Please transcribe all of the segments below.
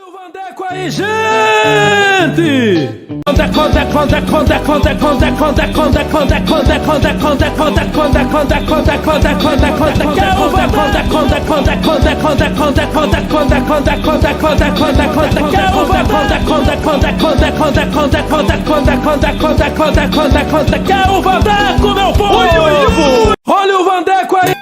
Olha o Vandeco aí, gente! Quer o Vandeco, meu povo! Olha o Vandeco aí!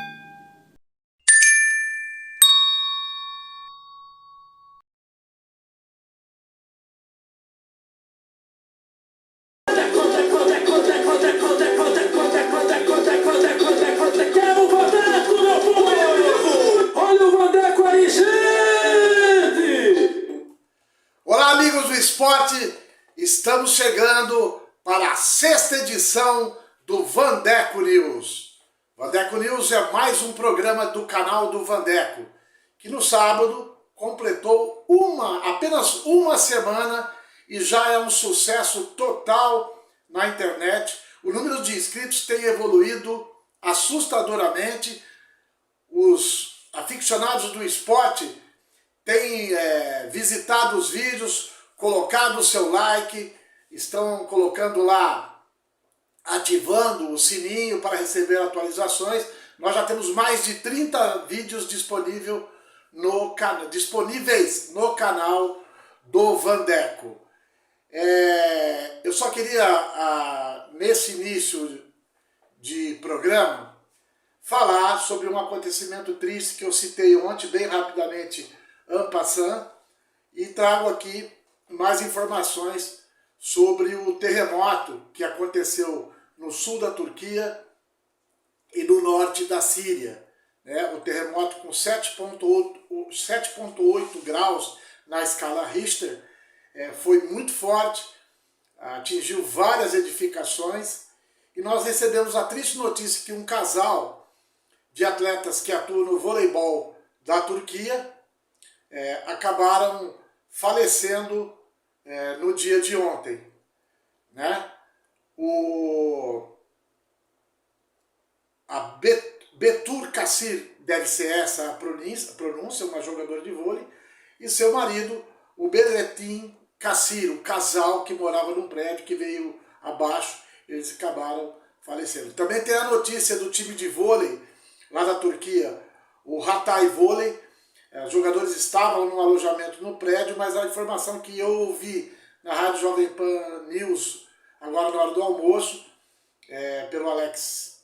Olá, amigos do esporte, estamos chegando para a 6ª edição do Vandeco News. Vandeco News é mais um programa do canal do Vandeco, que no sábado completou apenas uma semana e já é um sucesso total na internet. O número de inscritos tem evoluído assustadoramente, os aficionados do esporte têm visitado os vídeos, colocado o seu like, estão colocando lá, ativando o sininho para receber atualizações. Nós já temos mais de 30 vídeos disponíveis no canal do Vandeco. Eu só queria, nesse início de programa, falar sobre um acontecimento triste que eu citei ontem, bem rapidamente, en passant, e trago aqui mais informações sobre o terremoto que aconteceu no sul da Turquia e no norte da Síria. O terremoto com 7,8 graus na escala Richter foi muito forte, atingiu várias edificações, e nós recebemos a triste notícia que um casal de atletas que atuam no voleibol da Turquia acabaram falecendo no dia de ontem. Betur Kassir, deve ser essa a pronúncia, uma jogadora de vôlei, e seu marido, o Bedrettin Kassir, o casal que morava num prédio que veio abaixo, eles acabaram falecendo. Também tem a notícia do time de vôlei lá da Turquia, o Hatay Vôlei. Os jogadores estavam no alojamento no prédio, mas a informação que eu ouvi na Rádio Jovem Pan News, agora na hora do almoço, pelo Alex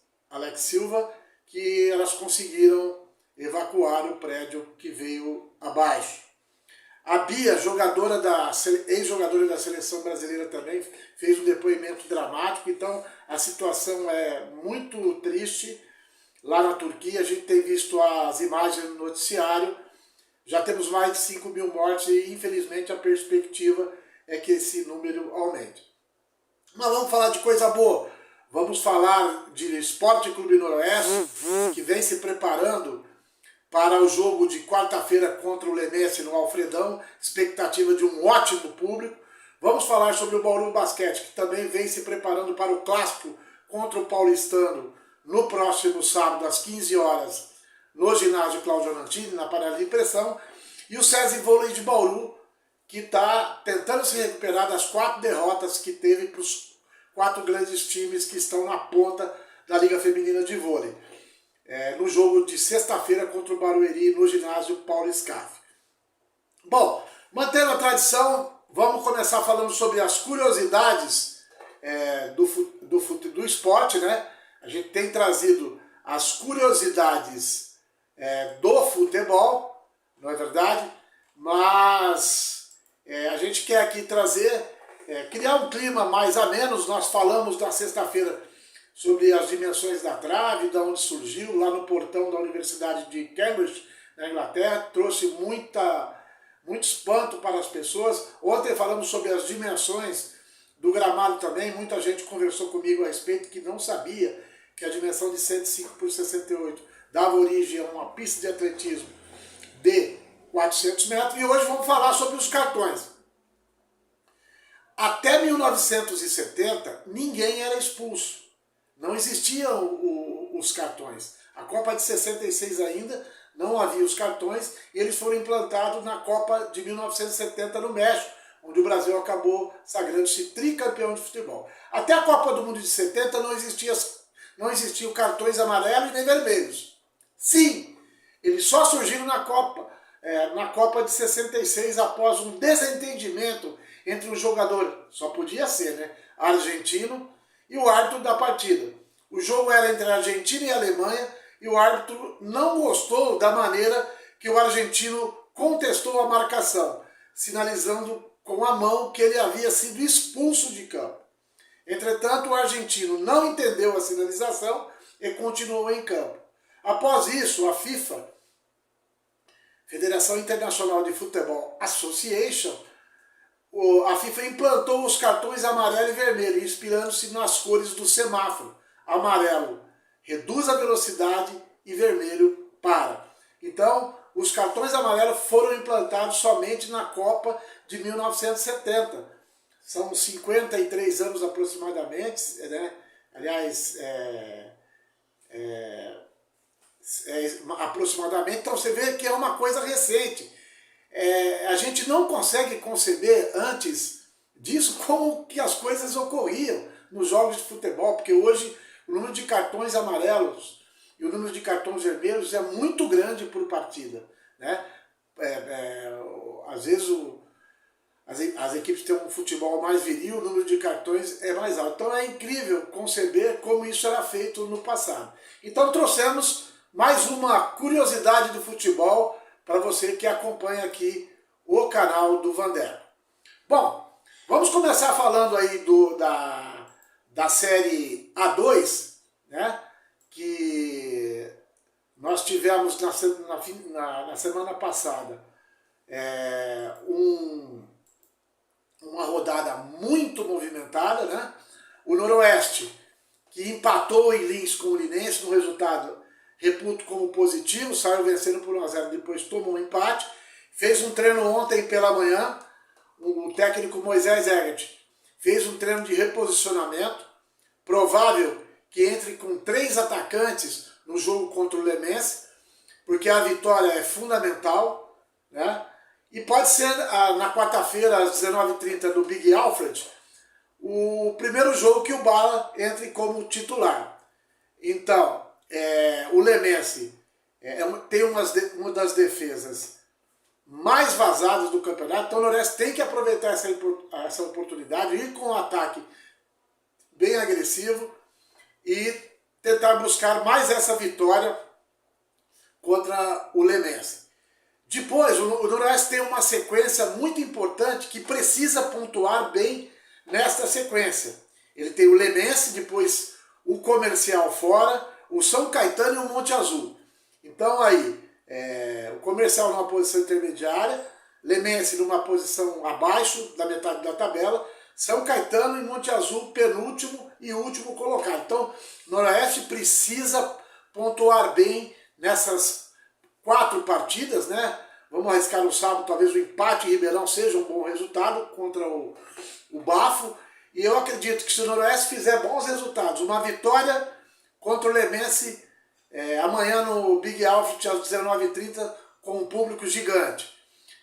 Silva, que elas conseguiram evacuar o prédio que veio abaixo. A Bia, ex-jogadora da seleção brasileira também, fez um depoimento dramático. Então a situação é muito triste lá na Turquia. A gente tem visto as imagens no noticiário, já temos mais de 5.000 mortes e infelizmente a perspectiva é que esse número aumente. Mas vamos falar de coisa boa, vamos falar de Esporte Clube Noroeste, que vem se preparando para o jogo de quarta-feira contra o Lenense no Alfredão, expectativa de um ótimo público. Vamos falar sobre o Bauru Basquete, que também vem se preparando para o clássico contra o Paulistano no próximo sábado, às 15 horas, no ginásio Cláudio Nantini, na panela de pressão. E o SESI Vôlei de Bauru, que está tentando se recuperar das 4 derrotas que teve para os 4 grandes times que estão na ponta da Liga Feminina de Vôlei. No jogo de sexta-feira contra o Barueri, no ginásio Paulo Scaff. Bom, mantendo a tradição, vamos começar falando sobre as curiosidades do esporte, né? A gente tem trazido as curiosidades do futebol, não é verdade? Mas a gente quer aqui trazer, criar um clima mais ameno. Nós falamos na sexta-feira sobre as dimensões da trave, de onde surgiu, lá no portão da Universidade de Cambridge, na Inglaterra, trouxe muito espanto para as pessoas. Ontem falamos sobre as dimensões do gramado também, muita gente conversou comigo a respeito que não sabia que a dimensão de 105 por 68 dava origem a uma pista de atletismo de 400 metros, e hoje vamos falar sobre os cartões. Até 1970, ninguém era expulso. Não existiam os cartões. A Copa de 66 ainda não havia os cartões, e eles foram implantados na Copa de 1970 no México, onde o Brasil acabou sagrando-se tricampeão de futebol. Até a Copa do Mundo de 70 não existiam cartões amarelos e nem vermelhos. Sim, eles só surgiram na Copa de 66 após um desentendimento entre o jogador, só podia ser, né, argentino, e o árbitro da partida. O jogo era entre a Argentina e a Alemanha, e o árbitro não gostou da maneira que o argentino contestou a marcação, sinalizando com a mão que ele havia sido expulso de campo. Entretanto, o argentino não entendeu a sinalização e continuou em campo. Após isso, a FIFA, Federação Internacional de Futebol Association, a FIFA implantou os cartões amarelo e vermelho, inspirando-se nas cores do semáforo. Amarelo reduz a velocidade e vermelho para. Então, os cartões amarelos foram implantados somente na Copa de 1970. São 53 anos aproximadamente, né? Aliás, aproximadamente, então você vê que é uma coisa recente. A gente não consegue conceber antes disso como que as coisas ocorriam nos jogos de futebol, porque hoje o número de cartões amarelos e o número de cartões vermelhos é muito grande por partida, né? Às vezes as equipes têm um futebol mais viril, o número de cartões é mais alto. Então é incrível conceber como isso era feito no passado. Então trouxemos mais uma curiosidade do futebol para você que acompanha aqui o canal do Vandeco. Bom, vamos começar falando aí da série A2, né? Que nós tivemos na semana passada uma rodada muito movimentada, né? O Noroeste, que empatou em Lins com o Linense, no resultado reputo como positivo, saiu vencendo por 1-0, depois tomou um empate, fez um treino ontem pela manhã, o técnico Moisés Egert fez um treino de reposicionamento, provável que entre com 3 atacantes no jogo contra o Lemense, porque a vitória é fundamental, né? E pode ser na quarta-feira, às 19h30, do Big Alfred, o primeiro jogo que o Bala entre como titular. Então, o Lemense tem uma das defesas mais vazadas do campeonato, então o Noroeste tem que aproveitar essa oportunidade, ir com um ataque bem agressivo e tentar buscar mais essa vitória contra o Lemense. Depois, o Noroeste tem uma sequência muito importante que precisa pontuar bem nesta sequência. Ele tem o Lemense, depois o Comercial fora, o São Caetano e o Monte Azul. Então aí, o Comercial numa posição intermediária, Lemense numa posição abaixo da metade da tabela, São Caetano e Monte Azul penúltimo e último colocado. Então, o Noroeste precisa pontuar bem nessas 4 partidas, né? Vamos arriscar no sábado, talvez o empate em Ribeirão seja um bom resultado contra o Bafo. E eu acredito que se o Noroeste fizer bons resultados, uma vitória contra o Lemense amanhã no Big Alfred às 19h30 com um público gigante.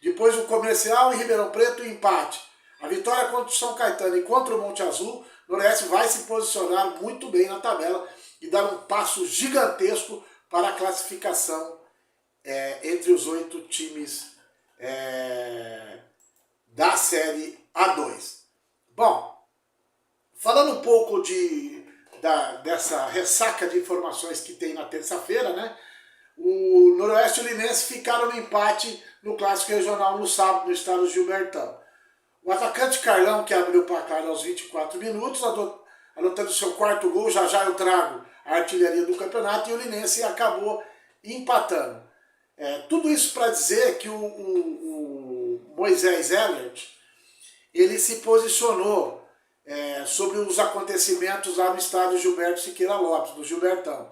Depois o Comercial em Ribeirão Preto, empate. A vitória contra o São Caetano e contra o Monte Azul, o Noroeste vai se posicionar muito bem na tabela e dar um passo gigantesco para a classificação entre os 8 times da Série A2. Bom, falando um pouco dessa ressaca de informações que tem na terça-feira, né? O Noroeste e o Linense ficaram no empate no Clássico Regional no sábado, no estado de Gilbertão. O atacante Carlão, que abriu o placar aos 24 minutos, anotando seu 4º gol, já eu trago a artilharia do campeonato, e o Linense acabou empatando. Tudo isso para dizer que o Moisés Egert, ele se posicionou sobre os acontecimentos lá no estádio Gilberto Siqueira Lopes, do Gilbertão.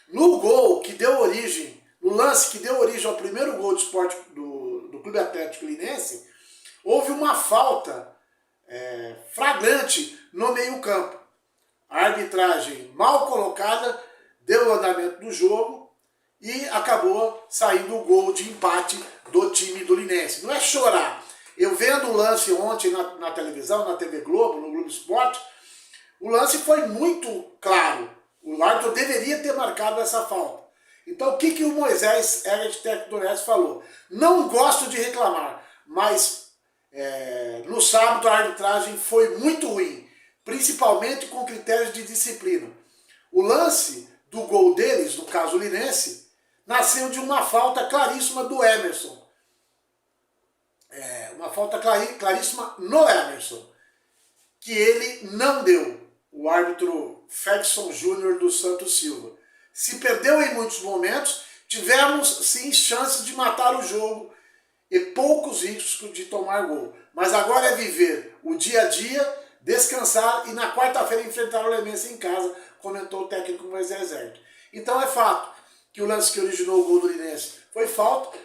No gol que deu origem, no lance que deu origem ao primeiro gol do Clube Atlético Linense, houve uma falta flagrante no meio-campo. A arbitragem mal colocada deu o andamento do jogo e acabou saindo o gol de empate do time do Linense. Não é chorar. Eu vendo o lance ontem na televisão, na TV Globo, no Globo Esporte, o lance foi muito claro. O árbitro deveria ter marcado essa falta. Então o que o Moisés Herbert, técnico do Linense, falou? Não gosto de reclamar, mas no sábado a arbitragem foi muito ruim, principalmente com critérios de disciplina. O lance do gol deles, no caso o Linense, nasceu de uma falta claríssima do Emerson. Uma falta claríssima no Emerson, que ele não deu. O árbitro Ferguson Júnior dos Santos Silva. Se perdeu em muitos momentos, tivemos sim chances de matar o jogo e poucos riscos de tomar gol. Mas agora é viver o dia a dia, descansar e na quarta-feira enfrentar o Lemense em casa, comentou o técnico Moisés Herbert. Então é fato que o lance que originou o gol do Linense foi falta,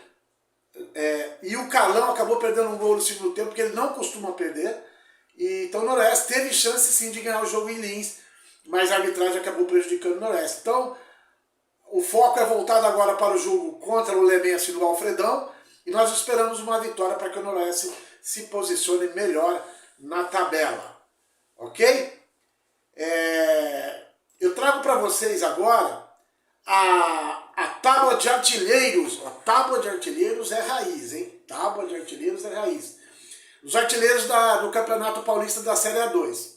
e o Carlão acabou perdendo um gol no segundo tempo, porque ele não costuma perder. Então o Noroeste teve chance sim de ganhar o jogo em Lins, mas a arbitragem acabou prejudicando o Noroeste. Então o foco é voltado agora para o jogo contra o Lemense no Alfredão, e nós esperamos uma vitória para que o Noroeste se posicione melhor na tabela. Ok? Eu trago para vocês agora a tábua de artilheiros. A tábua de artilheiros é raiz, hein? Tábua de artilheiros é raiz. Os artilheiros do Campeonato Paulista da Série A2.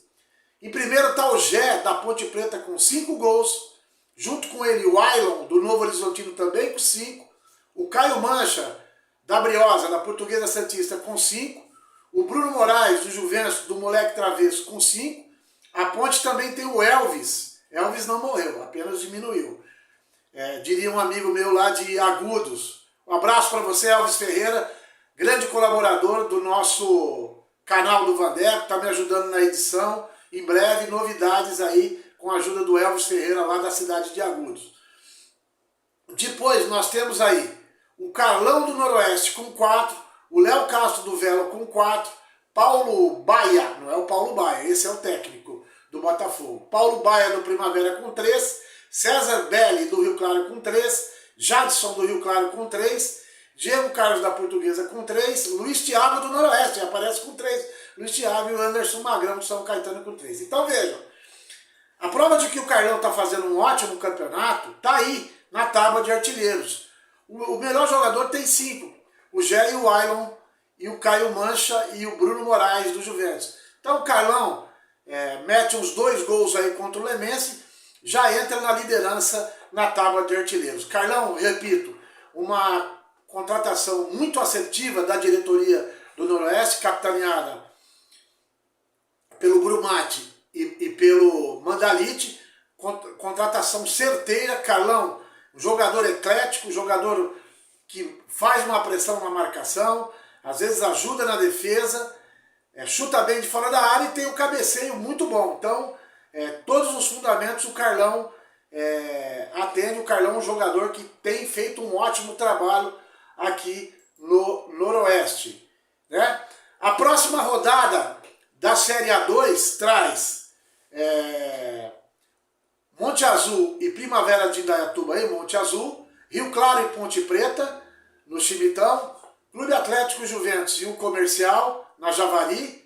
Em primeiro está o Gé, da Ponte Preta, com 5 gols. Junto com ele o Ailon, do Novo Horizontino, também com 5. O Caio Mancha, da Briosa, da Portuguesa Santista, com 5. O Bruno Moraes, do Juventus, do Moleque Travesso, com 5. A Ponte também tem o Elvis. Elvis não morreu, apenas diminuiu. Diria um amigo meu lá de Agudos. Um abraço para você, Elvis Ferreira, grande colaborador do nosso canal do Vandeco, está me ajudando na edição. Em breve, novidades aí com a ajuda do Elvis Ferreira lá da cidade de Agudos. Depois nós temos aí o Carlão do Noroeste com 4, o Léo Castro do Velo com 4, Paulo Baia, não é o Paulo Baia, esse é o técnico do Botafogo. Paulo Baia do Primavera com 3, César Belli do Rio Claro com 3, Jadson do Rio Claro com 3, Diego Carlos da Portuguesa com 3, Luiz Thiago do Noroeste, aparece com 3, Luiz Thiago e o Anderson Magrão do São Caetano com 3. Então vejam, a prova de que o Carlão está fazendo um ótimo campeonato está aí na tábua de artilheiros. O melhor jogador tem 5, o Gé e o Ailon, e o Caio Mancha e o Bruno Moraes do Juventus. Então o Carlão mete uns 2 gols aí contra o Lemense, já entra na liderança na tábua de artilheiros. Carlão, repito, uma contratação muito assertiva da diretoria do Noroeste, capitaneada pelo Brumati e pelo Mandalite, contratação certeira. Carlão, um jogador eclético, um jogador que faz uma pressão na marcação, às vezes ajuda na defesa, chuta bem de fora da área e tem um cabeceio muito bom. Então, todos os fundamentos o Carlão atende. O Carlão é um jogador que tem feito um ótimo trabalho aqui no Noroeste. Né? A próxima rodada da Série A2 traz Monte Azul e Primavera de Indaiatuba em Monte Azul, Rio Claro e Ponte Preta no Chimitão, Clube Atlético Juventus e o Comercial na Javari,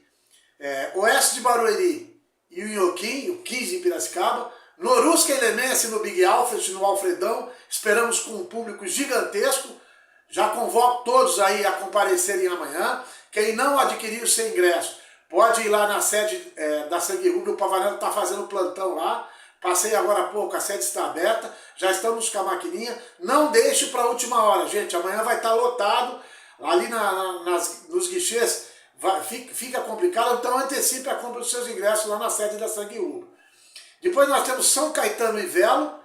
Oeste de Barueri e o Inhoquim, o 15 em Piracicaba, Norusca e Lemense no Big Alfred, no Alfredão, esperamos com um público gigantesco. Já convoco todos aí a comparecerem amanhã. Quem não adquiriu seu ingresso, pode ir lá na sede da Sangue Rubro, o Pavanello está fazendo plantão lá. Passei agora há pouco, a sede está aberta, já estamos com a maquininha. Não deixe para a última hora, gente, amanhã vai estar lotado. Ali nos guichês fica complicado, então antecipe a compra dos seus ingressos lá na sede da Sangue Rubro. Depois nós temos São Caetano e Velo,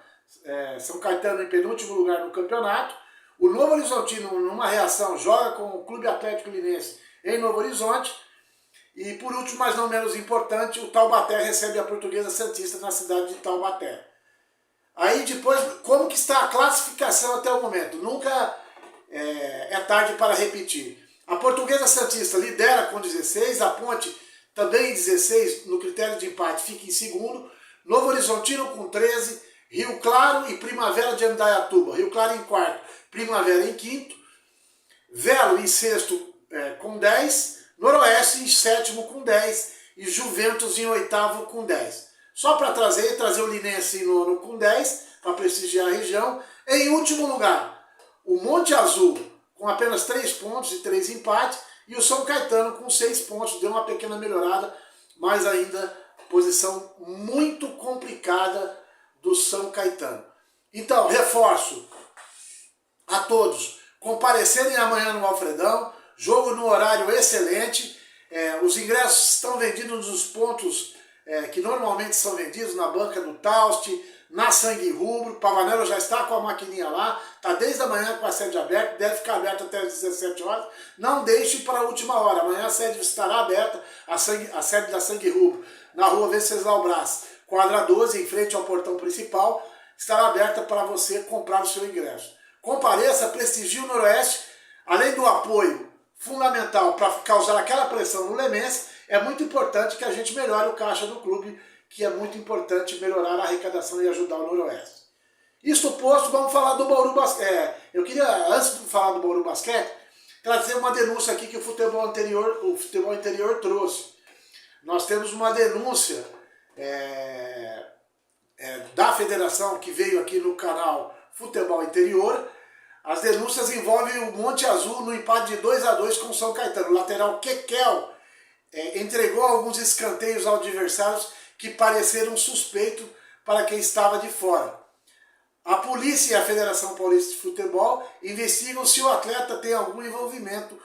São Caetano em penúltimo lugar no campeonato. O Novo Horizontino, numa reação, joga com o Clube Atlético Linense em Novo Horizonte. E por último, mas não menos importante, o Taubaté recebe a Portuguesa Santista na cidade de Taubaté. Aí depois, como que está a classificação até o momento? Nunca é tarde para repetir. A Portuguesa Santista lidera com 16, a Ponte também 16 no critério de empate, fica em segundo. Novo Horizontino com 13, Rio Claro e Primavera de Indaiatuba. Rio Claro em quarto, Primavera em quinto. Velo em sexto com 10. Noroeste em sétimo com 10. E Juventus em oitavo com 10. Só para trazer o Linense em nono com 10, para prestigiar a região. Em último lugar, o Monte Azul com apenas 3 pontos e 3 empates. E o São Caetano com 6 pontos, deu uma pequena melhorada, mas ainda posição muito complicada do São Caetano. Então, reforço a todos comparecerem amanhã no Alfredão, jogo no horário excelente, os ingressos estão vendidos nos pontos que normalmente são vendidos, na banca do Tausti, na Sangue Rubro. Pavanello já está com a maquininha lá, está desde a manhã com a sede aberta, deve ficar aberta até as 17 horas. Não deixe para a última hora, amanhã a sede estará aberta, a sede da Sangue Rubro, na rua Venceslau Brás, quadra 12, em frente ao portão principal, estará aberta para você comprar o seu ingresso. Compareça, prestigie o Noroeste, além do apoio fundamental para causar aquela pressão no Lemense, é muito importante que a gente melhore o caixa do clube, que é muito importante melhorar a arrecadação e ajudar o Noroeste. Isto posto, vamos falar do Bauru Basquete. Eu queria, antes de falar do Bauru Basquete, trazer uma denúncia aqui que o futebol interior trouxe. Nós temos uma denúncia da federação que veio aqui no canal Futebol Interior. As denúncias envolvem o Monte Azul no empate de 2-2 com o São Caetano. O lateral Kekel entregou alguns escanteios aos adversários que pareceram suspeitos para quem estava de fora. A polícia e a Federação Paulista de Futebol investigam se o atleta tem algum envolvimento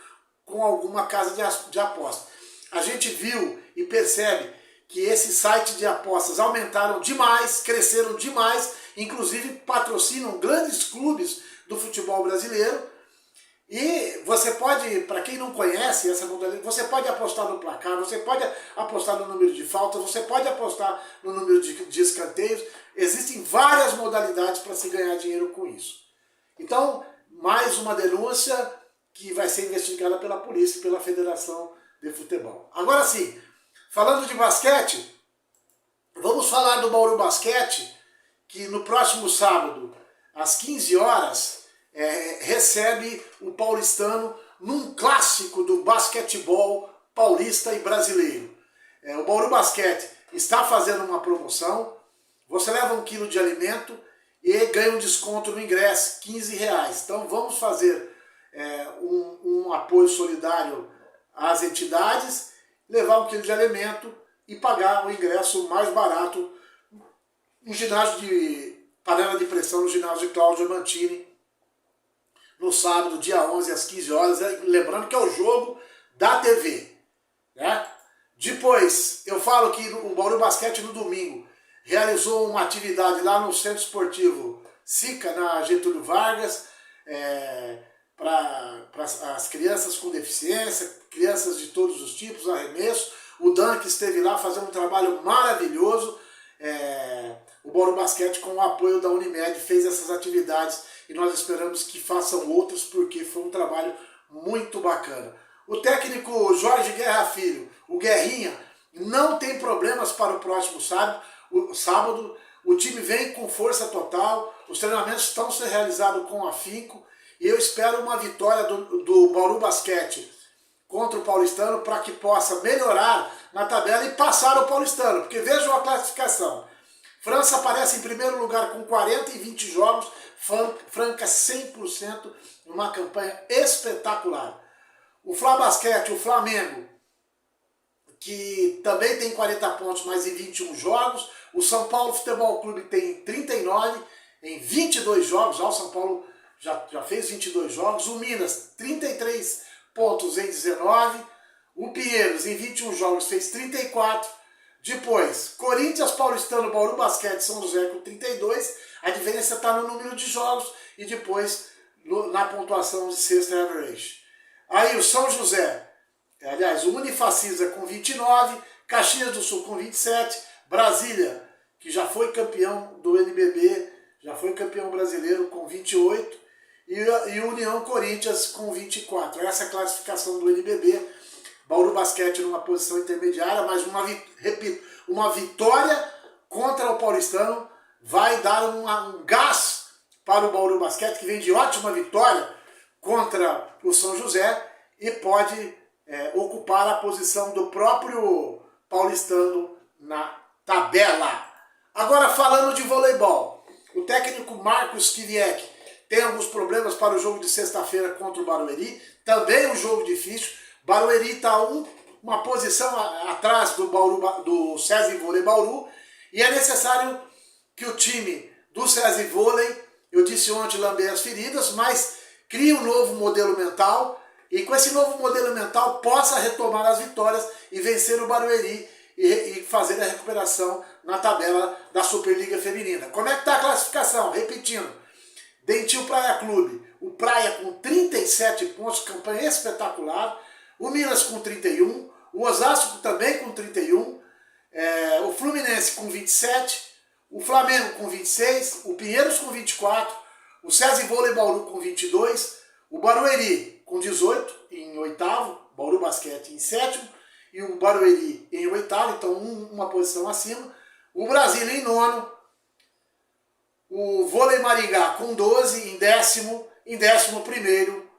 com alguma casa de apostas. A gente viu e percebe que esses sites de apostas aumentaram demais, cresceram demais, inclusive patrocinam grandes clubes do futebol brasileiro. E você pode, para quem não conhece essa modalidade, você pode apostar no placar, você pode apostar no número de faltas, você pode apostar no número de escanteios. Existem várias modalidades para se ganhar dinheiro com isso. Então, mais uma denúncia que vai ser investigada pela polícia e pela Federação de Futebol. Agora sim, falando de basquete, vamos falar do Bauru Basquete, que no próximo sábado, às 15 horas, recebe o paulistano num clássico do basquetebol paulista e brasileiro. O Bauru Basquete está fazendo uma promoção, você leva 1 quilo de alimento e ganha um desconto no ingresso, R$15. Então vamos fazer um apoio solidário às entidades, levar 1 quilo de alimento e pagar o ingresso mais barato no ginásio de panela de pressão, no ginásio de Cláudio Mantini, no sábado, dia 11, às 15 horas, lembrando que é o jogo da TV. Né? Depois, eu falo que o Bauru Basquete no domingo realizou uma atividade lá no Centro Esportivo Sica, na Getúlio Vargas, para as crianças com deficiência, crianças de todos os tipos, arremesso. O Dan, que esteve lá fazendo um trabalho maravilhoso. O Bauru Basquete, com o apoio da Unimed, fez essas atividades e nós esperamos que façam outras, porque foi um trabalho muito bacana. O técnico Jorge Guerra Filho, o Guerrinha, não tem problemas para o próximo sábado. O time vem com força total, os treinamentos estão sendo realizados com afinco e eu espero uma vitória do Bauru Basquete contra o paulistano para que possa melhorar na tabela e passar o paulistano, porque vejam a classificação. França aparece em primeiro lugar com 40 e 20 jogos, Franca 100%, uma campanha espetacular. O Flabasquete, o Flamengo, que também tem 40 pontos, mas em 21 jogos. O São Paulo Futebol Clube tem 39 em 22 jogos, já o São Paulo já fez 22 jogos. O Minas, 33 pontos em 19. O Pinheiros, em 21 jogos, fez 34. Depois, Corinthians, Paulistano, Bauru Basquete, São José com 32. A diferença está no número de jogos e depois na pontuação de sexta average. Aí o São José, aliás, o Unifacisa com 29, Caxias do Sul com 27, Brasília, que já foi campeão do NBB, já foi campeão brasileiro com 28, e União Corinthians com 24. Essa é a classificação do NBB. Bauru Basquete numa posição intermediária, mas uma vitória contra o paulistano vai dar um gás para o Bauru Basquete, que vem de ótima vitória contra o São José e pode ocupar a posição do próprio paulistano na tabela. Agora falando de voleibol, o técnico Marcos Kivieck tem alguns problemas para o jogo de sexta-feira contra o Barueri, também um jogo difícil. Barueri está uma posição atrás do SESI Vôlei Bauru e é necessário que o time do SESI Vôlei, eu disse ontem, lamber as feridas, mas crie um novo modelo mental e com esse novo modelo mental possa retomar as vitórias e vencer o Barueri e fazer a recuperação na tabela da Superliga Feminina. Como é que está a classificação? Repetindo, Dentil Praia Clube, o Praia com 37 pontos, campanha espetacular, o Minas com 31, o Osasco também com 31, o Fluminense com 27, o Flamengo com 26, o Pinheiros com 24, o SESI Vôlei Bauru com 22, o Barueri com 18 em oitavo, Bauru Basquete em sétimo, e o Barueri em oitavo, então uma posição acima, o Brasília em nono, o Vôlei Maringá com 12 em décimo primeiro,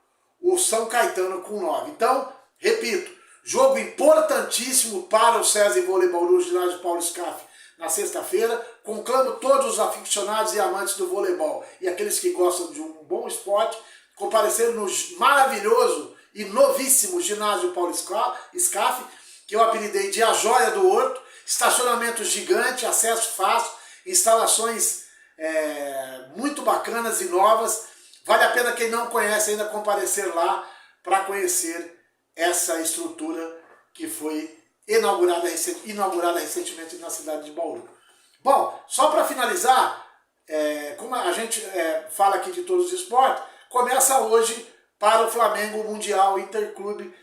o São Caetano com 9. Então, repito, jogo importantíssimo para o SESI Vôlei Bauru, ginásio Paulo Scaff, na sexta-feira. Conclamo todos os aficionados e amantes do voleibol e aqueles que gostam de um bom esporte, comparecendo no maravilhoso e novíssimo ginásio Paulo Scaff, que eu apelidei de A Joia do Horto, estacionamento gigante, acesso fácil, instalações muito bacanas e novas. Vale a pena quem não conhece ainda comparecer lá para conhecer essa estrutura que foi inaugurada recentemente na cidade de Bauru. Bom, só para finalizar, como a gente fala aqui de todos os esportes, começa hoje para o Flamengo o Mundial Interclube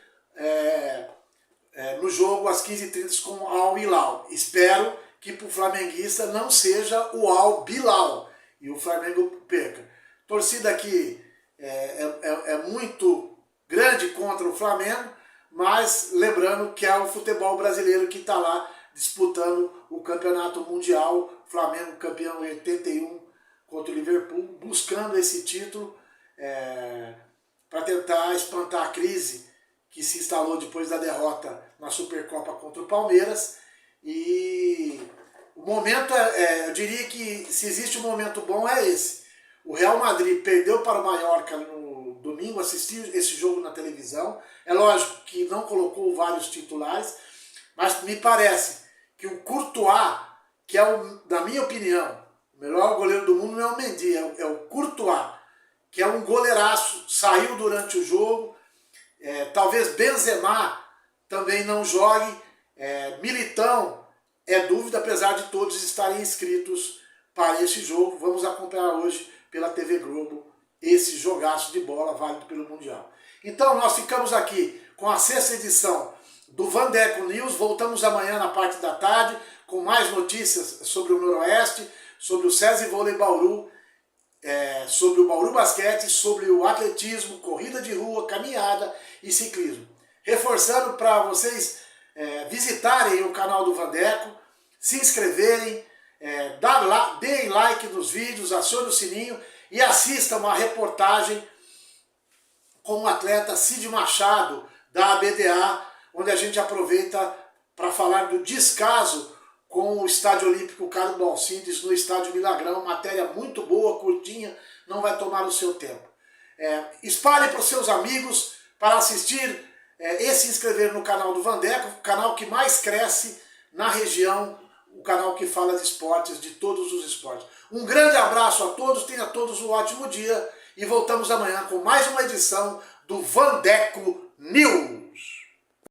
no jogo às 15h30 com o Al Hilal. Espero que para o flamenguista não seja o Al Bilal e o Flamengo perca. Torcida aqui é muito grande contra o Flamengo, mas lembrando que é o futebol brasileiro que está lá disputando o campeonato mundial, Flamengo campeão em 81 contra o Liverpool, buscando esse título para tentar espantar a crise que se instalou depois da derrota na Supercopa contra o Palmeiras. E o momento, eu diria que se existe um momento bom é esse. O Real Madrid perdeu para o Mallorca no domingo, assisti esse jogo na televisão. É lógico que não colocou vários titulares, mas me parece que o Courtois, que na minha opinião, o melhor goleiro do mundo não é o Mendy, é o Courtois, que é um goleiraço, saiu durante o jogo. Talvez Benzema também não jogue, Militão é dúvida, apesar de todos estarem inscritos para esse jogo. Vamos acompanhar hoje pela TV Globo esse jogaço de bola válido pelo Mundial. Então nós ficamos aqui com a 6ª edição do Vandeco News. Voltamos amanhã na parte da tarde com mais notícias sobre o Noroeste, sobre o SESI Vôlei Bauru, sobre o Bauru Basquete, sobre o atletismo, corrida de rua, caminhada e ciclismo. Reforçando para vocês visitarem o canal do Vandeco, se inscreverem, deem like nos vídeos, acione o sininho e assistam a reportagem com o atleta Cid Machado, da ABDA, onde a gente aproveita para falar do descaso com o Estádio Olímpico Carlos Alcides no Estádio Milagrão. Matéria muito boa, curtinha, não vai tomar o seu tempo. Espalhe para os seus amigos para assistir e se inscrever no canal do Vandeco, o canal que mais cresce na região, o canal que fala de esportes, de todos os esportes. Um grande abraço a todos, tenha todos um ótimo dia e voltamos amanhã com mais uma edição do Vandeco News.